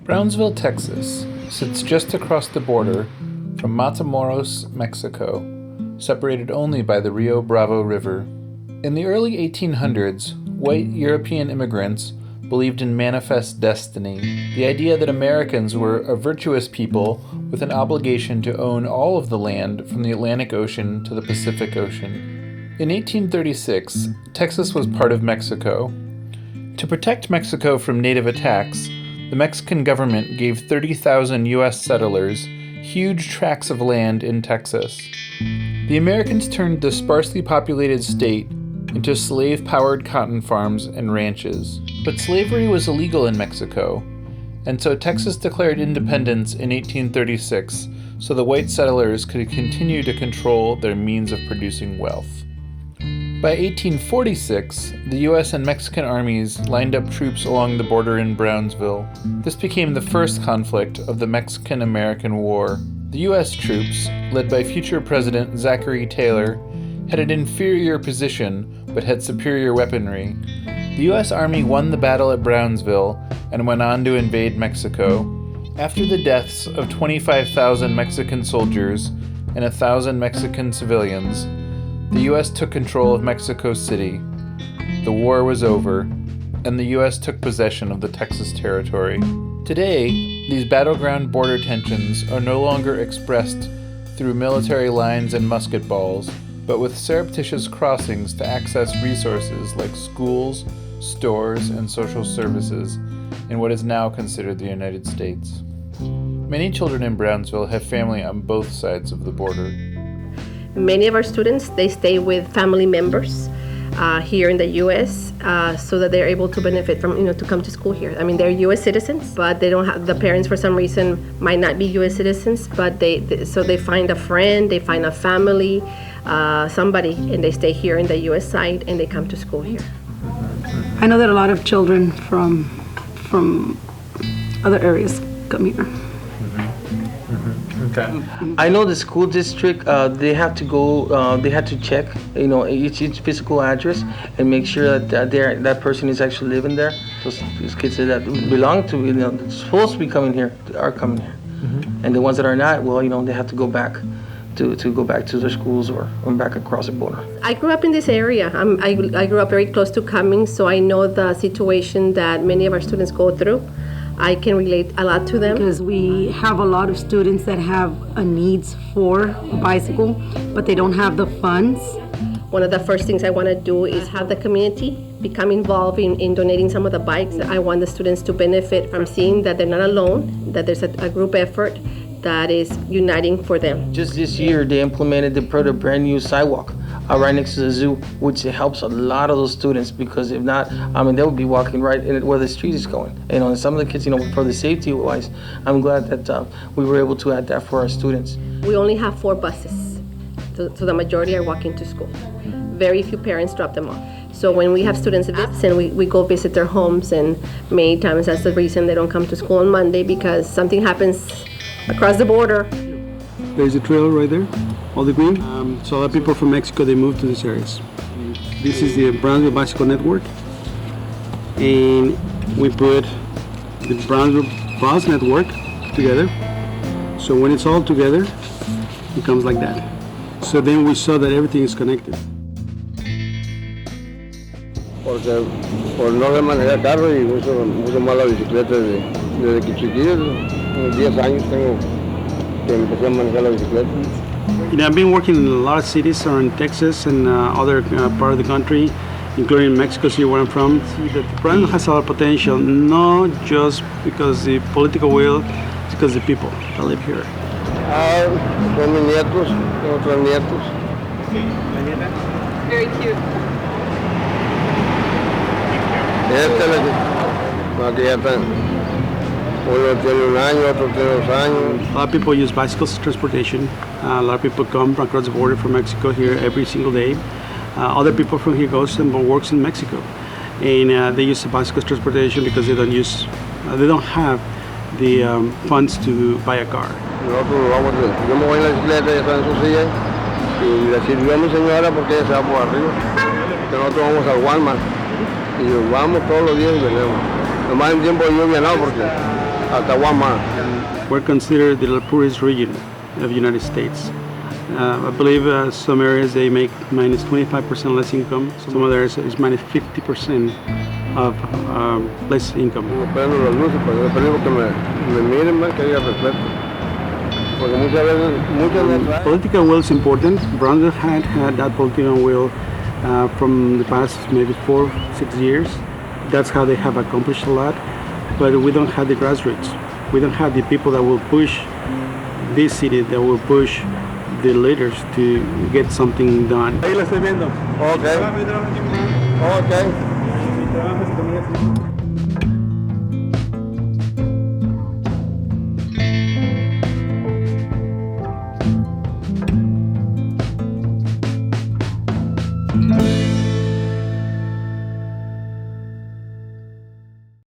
Brownsville, Texas, sits just across the border from Matamoros, Mexico, separated only by the Rio Bravo River. In the early 1800s, white European immigrants believed in manifest destiny, the idea that Americans were a virtuous people with an obligation to own all of the land from the Atlantic Ocean to the Pacific Ocean. In 1836, Texas was part of Mexico. To protect Mexico from native attacks, the Mexican government gave 30,000 U.S. settlers huge tracts of land in Texas. The Americans turned the sparsely populated state into slave-powered cotton farms and ranches. But slavery was illegal in Mexico, and so Texas declared independence in 1836 so the white settlers could continue to control their means of producing wealth. By 1846, the U.S. and Mexican armies lined up troops along the border in Brownsville. This became the first conflict of the Mexican-American War. The U.S. troops, led by future President Zachary Taylor, had an inferior position but had superior weaponry. The U.S. Army won the battle at Brownsville and went on to invade Mexico. After the deaths of 25,000 Mexican soldiers and 1,000 Mexican civilians, the U.S. took control of Mexico City. The war was over, and the U.S. took possession of the Texas territory. Today, these battleground border tensions are no longer expressed through military lines and musket balls, but with surreptitious crossings to access resources like schools, stores, and social services in what is now considered the United States. Many children in Brownsville have family on both sides of the border. Many of our students, they stay with family members here in the U.S. So that they're able to benefit from, to come to school here. I mean, they're U.S. citizens, but they don't have, the parents for some reason might not be U.S. citizens, but so they find a friend, they find a family, somebody, and they stay here in the U.S. side, and they come to school here. I know that a lot of children from other areas come here. Okay. I know the school district, they have to go, they have to check, each physical address and make sure that that person is actually living there. Those kids that belong to, supposed to be coming here, are coming here. Mm-hmm. And the ones that are not, well, they have to go back to go back to their schools or back across the border. I grew up in this area. I grew up very close to Cummings, so I know the situation that many of our students go through. I can relate a lot to them. Because we have a lot of students that have a needs for a bicycle, but they don't have the funds. One of the first things I want to do is have the community become involved in donating some of the bikes. I want the students to benefit from seeing that they're not alone, that there's a group effort that is uniting for them. Just this year, they implemented the brand new sidewalk right next to the zoo, which helps a lot of those students, because if not, they would be walking right in it where the street is going. And some of the kids, for the safety wise, I'm glad that we were able to add that for our students. We only have 4 buses, so the majority are walking to school. Very few parents drop them off. So when we have students absent, we go visit their homes, and many times that's the reason they don't come to school on Monday, because something happens across the border. There's a trail right there, all the green. So a lot of people from Mexico, they move to these areas. This is the Brownsville Bicycle Network, and we put the Brownsville Bus Network together. So when it's all together, it comes like that. So then we saw that everything is connected. Porque por no sé manejar carro y uso más la bicicleta desde que chiquillo, unos 10 años tengo que empecé a manejar la bicicleta. I've been working in a lot of cities around Texas and other part of the country, including Mexico City, where I'm from. The brand has a lot of potential, not just because the political will, it's because the people that live here. Son mis nietos, tengo 3 nietos. Very cute. Que ya están, uno tiene 1 año, otro tiene 2 años. A lot of people use bicycles as transportation. A lot of people come across the border from Mexico here every single day. Other people from here goes and works in Mexico, and they use the bicycle as transportation because they don't have the funds to buy a car. Nosotros vamos, yo me voy en la bicicleta, ella está en su silla, y le sirvió a mi señora porque ella se va por arriba. Nosotros vamos al Walmart y vamos todos los días y venimos. Nomás en tiempo de lluvia no, porque hasta Guama. We're considered the poorest region of the United States. I believe some areas they make minus 25% less income. Some others is minus 50% of less income. Prendo las luces, pero prefiero que me miren más, que haya respeto. Porque muchas veces Political will is important. Brownsville had that political will from the past maybe 4-6 years. That's how they have accomplished a lot. But we don't have the grassroots. We don't have the people that will push this city, that will push the leaders to get something done. Ahí la estoy viendo. Ok. Ok.